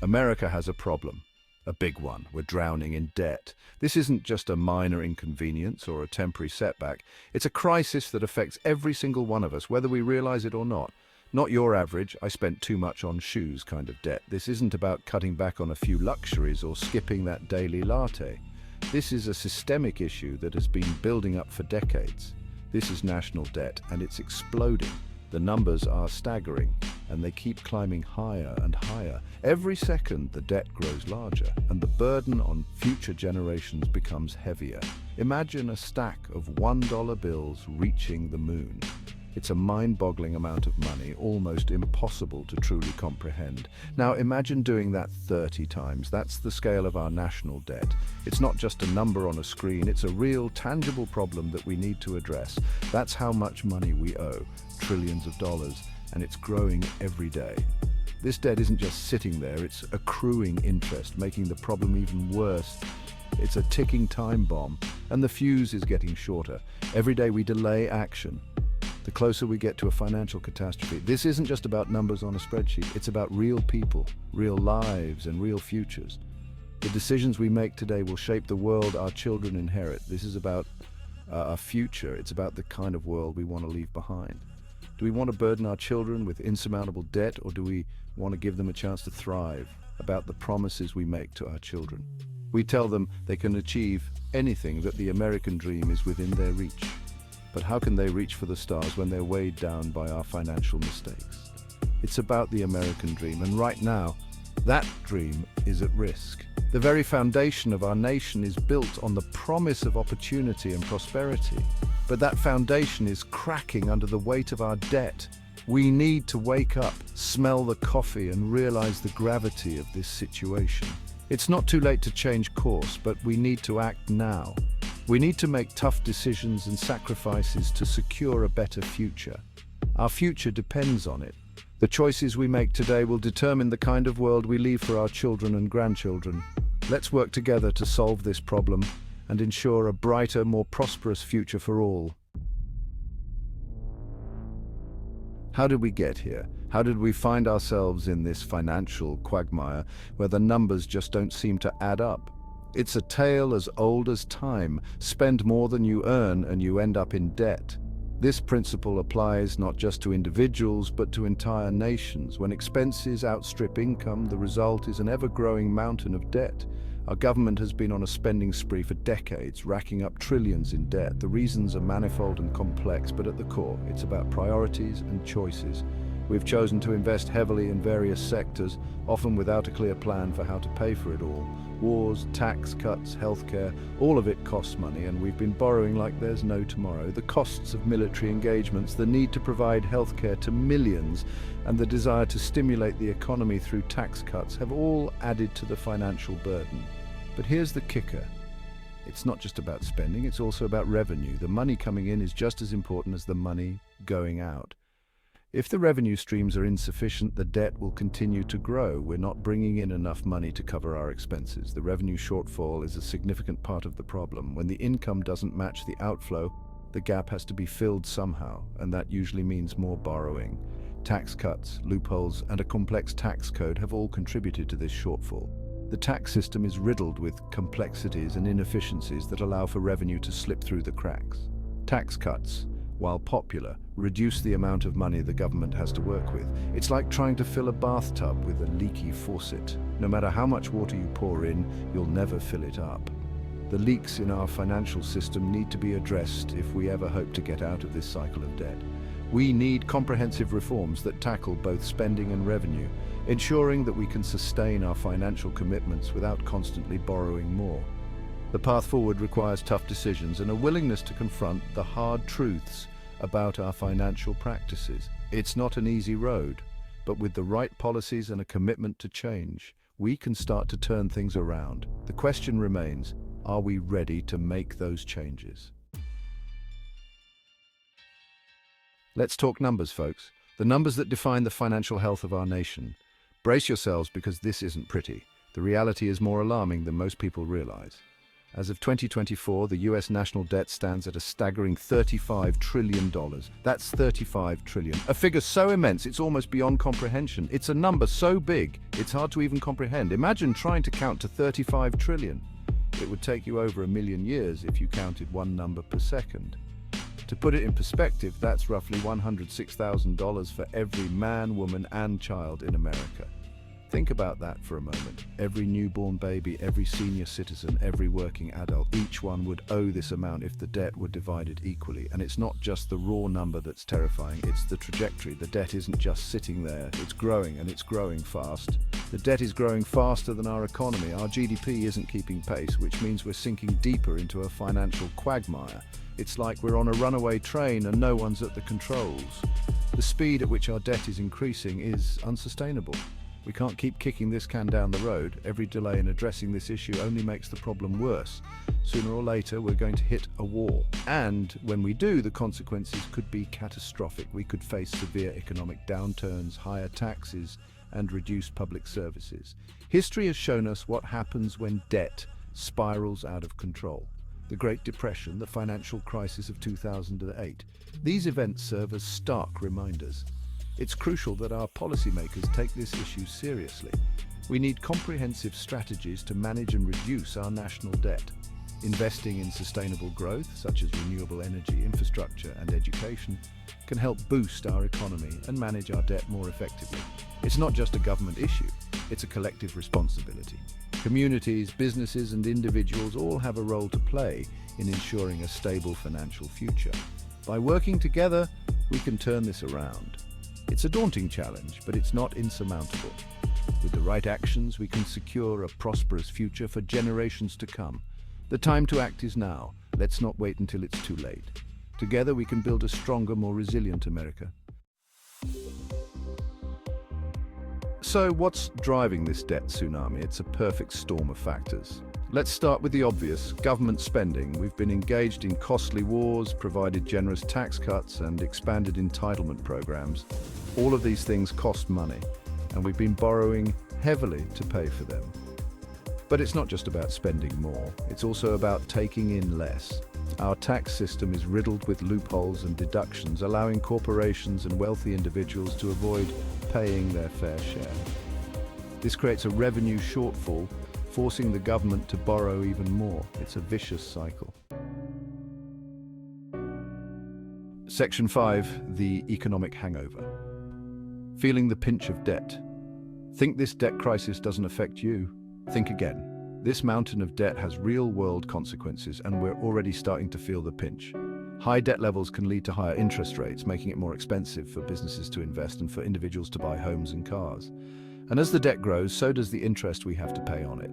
America has a problem, a big one. We're drowning in debt. This isn't just a minor inconvenience or a temporary setback. It's a crisis that affects every single one of us, whether we realize it or not. Not your average, I spent too much on shoes kind of debt. This isn't about cutting back on a few luxuries or skipping that daily latte. This is a systemic issue that has been building up for decades. This is national debt, and it's exploding. The numbers are staggering, and they keep climbing higher and higher. Every second, the debt grows larger, and the burden on future generations becomes heavier. Imagine a stack of $1 bills reaching the moon. It's a mind-boggling amount of money, almost impossible to truly comprehend. Now imagine doing that 30 times. That's the scale of our national debt. It's not just a number on a screen, it's a real, tangible problem that we need to address. That's how much money we owe, trillions of dollars, and it's growing every day. This debt isn't just sitting there, it's accruing interest, making the problem even worse. It's a ticking time bomb, and the fuse is getting shorter. Every day we delay action, the closer we get to a financial catastrophe. This isn't just about numbers on a spreadsheet, it's about real people, real lives, and real futures. The decisions we make today will shape the world our children inherit. This is about our future. It's about the kind of world we want to leave behind. Do we want to burden our children with insurmountable debt, or do we want to give them a chance to thrive? About the promises we make to our children. We tell them they can achieve anything, that the American dream is within their reach. But how can they reach for the stars when they're weighed down by our financial mistakes? It's about the American dream, and right now, that dream is at risk. The very foundation of our nation is built on the promise of opportunity and prosperity. But that foundation is cracking under the weight of our debt. We need to wake up, smell the coffee, and realize the gravity of this situation. It's not too late to change course, but we need to act now. We need to make tough decisions and sacrifices to secure a better future. Our future depends on it. The choices we make today will determine the kind of world we leave for our children and grandchildren. Let's work together to solve this problem and ensure a brighter, more prosperous future for all. How did we get here? How did we find ourselves in this financial quagmire where the numbers just don't seem to add up? It's a tale as old as time. Spend more than you earn and you end up in debt. This principle applies not just to individuals but to entire nations. When expenses outstrip income, the result is an ever-growing mountain of debt. Our government has been on a spending spree for decades, racking up trillions in debt. The reasons are manifold and complex, but at the core, it's about priorities and choices. We've chosen to invest heavily in various sectors, often without a clear plan for how to pay for it all. Wars, tax cuts, healthcare, all of it costs money, and we've been borrowing like there's no tomorrow. The costs of military engagements, the need to provide healthcare to millions, and the desire to stimulate the economy through tax cuts have all added to the financial burden. But here's the kicker. It's not just about spending, it's also about revenue. The money coming in is just as important as the money going out. If the revenue streams are insufficient, the debt will continue to grow. We're not bringing in enough money to cover our expenses. The revenue shortfall is a significant part of the problem. When the income doesn't match the outflow, the gap has to be filled somehow, and that usually means more borrowing. Tax cuts, loopholes, and a complex tax code have all contributed to this shortfall. The tax system is riddled with complexities and inefficiencies that allow for revenue to slip through the cracks. Tax cuts, while popular, reduce the amount of money the government has to work with. It's like trying to fill a bathtub with a leaky faucet. No matter how much water you pour in, you'll never fill it up. The leaks in our financial system need to be addressed if we ever hope to get out of this cycle of debt. We need comprehensive reforms that tackle both spending and revenue, ensuring that we can sustain our financial commitments without constantly borrowing more. The path forward requires tough decisions and a willingness to confront the hard truths about our financial practices. It's not an easy road, but with the right policies and a commitment to change, we can start to turn things around. The question remains, are we ready to make those changes? Let's talk numbers, folks. The numbers that define the financial health of our nation. Brace yourselves because this isn't pretty. The reality is more alarming than most people realize. As of 2024, the US national debt stands at a staggering $35 trillion. That's 35 trillion. A figure so immense it's almost beyond comprehension. It's a number so big, it's hard to even comprehend. Imagine trying to count to 35 trillion. It would take you over 1,000,000 years if you counted one number per second. To put it in perspective, that's roughly $106,000 for every man, woman, and child in America. Think about that for a moment. Every newborn baby, every senior citizen, every working adult, each one would owe this amount if the debt were divided equally. And it's not just the raw number that's terrifying, it's the trajectory. The debt isn't just sitting there, it's growing, and it's growing fast. The debt is growing faster than our economy. Our GDP isn't keeping pace, which means we're sinking deeper into a financial quagmire. It's like we're on a runaway train and no one's at the controls. The speed at which our debt is increasing is unsustainable. We can't keep kicking this can down the road. Every delay in addressing this issue only makes the problem worse. Sooner or later, we're going to hit a wall. And when we do, the consequences could be catastrophic. We could face severe economic downturns, higher taxes, and reduced public services. History has shown us what happens when debt spirals out of control. The Great Depression, the financial crisis of 2008. These events serve as stark reminders. It's crucial that our policymakers take this issue seriously. We need comprehensive strategies to manage and reduce our national debt. Investing in sustainable growth, such as renewable energy, infrastructure, and education, can help boost our economy and manage our debt more effectively. It's not just a government issue, it's a collective responsibility. Communities, businesses, and individuals all have a role to play in ensuring a stable financial future. By working together, we can turn this around. It's a daunting challenge, but it's not insurmountable. With the right actions, we can secure a prosperous future for generations to come. The time to act is now. Let's not wait until it's too late. Together, we can build a stronger, more resilient America. So, what's driving this debt tsunami? It's a perfect storm of factors. Let's start with the obvious, government spending. We've been engaged in costly wars, provided generous tax cuts, and expanded entitlement programs. All of these things cost money, and we've been borrowing heavily to pay for them. But it's not just about spending more, it's also about taking in less. Our tax system is riddled with loopholes and deductions, allowing corporations and wealthy individuals to avoid paying their fair share. This creates a revenue shortfall, forcing the government to borrow even more. It's a vicious cycle. Section 5, the economic hangover. Feeling the pinch of debt. Think this debt crisis doesn't affect you? Think again. This mountain of debt has real-world consequences, and we're already starting to feel the pinch. High debt levels can lead to higher interest rates, making it more expensive for businesses to invest and for individuals to buy homes and cars. And as the debt grows, so does the interest we have to pay on it.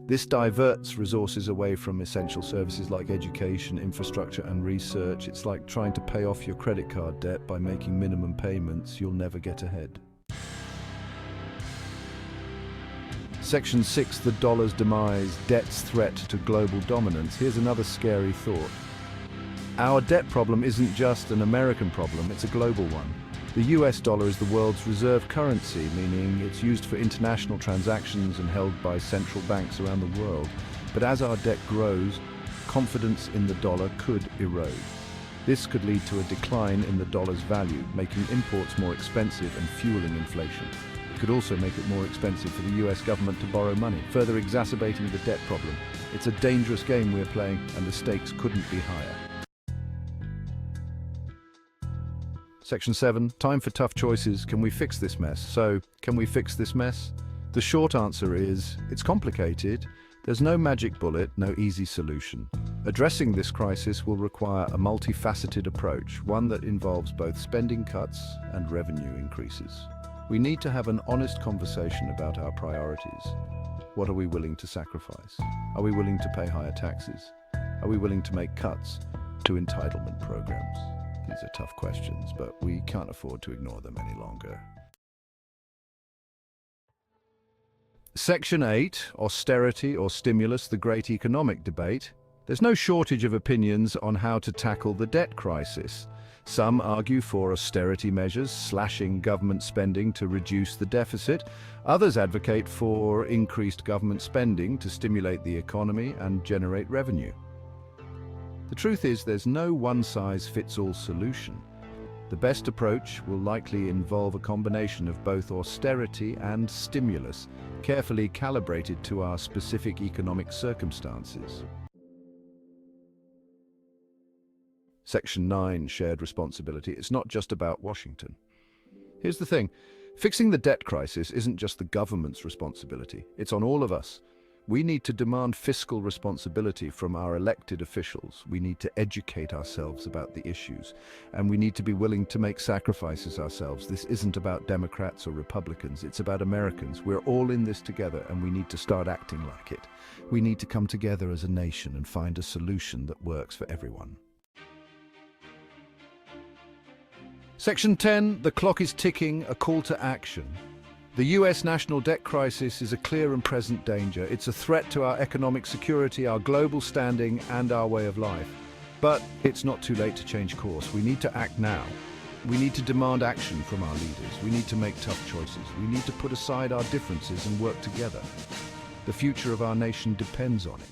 This diverts resources away from essential services like education, infrastructure, and research. It's like trying to pay off your credit card debt by making minimum payments. You'll never get ahead. Section 6, the dollar's demise, debt's threat to global dominance. Here's another scary thought. Our debt problem isn't just an American problem, it's a global one. The US dollar is the world's reserve currency, meaning it's used for international transactions and held by central banks around the world. But as our debt grows, confidence in the dollar could erode. This could lead to a decline in the dollar's value, making imports more expensive and fueling inflation. It could also make it more expensive for the US government to borrow money, further exacerbating the debt problem. It's a dangerous game we're playing, and the stakes couldn't be higher. Section 7, time for tough choices. Can we fix this mess? So, can we fix this mess? The short answer is, it's complicated. There's no magic bullet, no easy solution. Addressing this crisis will require a multifaceted approach, one that involves both spending cuts and revenue increases. We need to have an honest conversation about our priorities. What are we willing to sacrifice? Are we willing to pay higher taxes? Are we willing to make cuts to entitlement programs? These are tough questions, but we can't afford to ignore them any longer. Section 8, austerity or stimulus, the great economic debate. There's no shortage of opinions on how to tackle the debt crisis. Some argue for austerity measures, slashing government spending to reduce the deficit. Others advocate for increased government spending to stimulate the economy and generate revenue. The truth is, there's no one-size-fits-all solution. The best approach will likely involve a combination of both austerity and stimulus, carefully calibrated to our specific economic circumstances. Section 9, shared responsibility. It's not just about Washington. Here's the thing. Fixing the debt crisis isn't just the government's responsibility. It's on all of us. We need to demand fiscal responsibility from our elected officials. We need to educate ourselves about the issues, and we need to be willing to make sacrifices ourselves. This isn't about Democrats or Republicans. It's about Americans. We're all in this together, and we need to start acting like it. We need to come together as a nation and find a solution that works for everyone. Section 10, the clock is ticking, a call to action. The US national debt crisis is a clear and present danger. It's a threat to our economic security, our global standing, and our way of life. But it's not too late to change course. We need to act now. We need to demand action from our leaders. We need to make tough choices. We need to put aside our differences and work together. The future of our nation depends on it.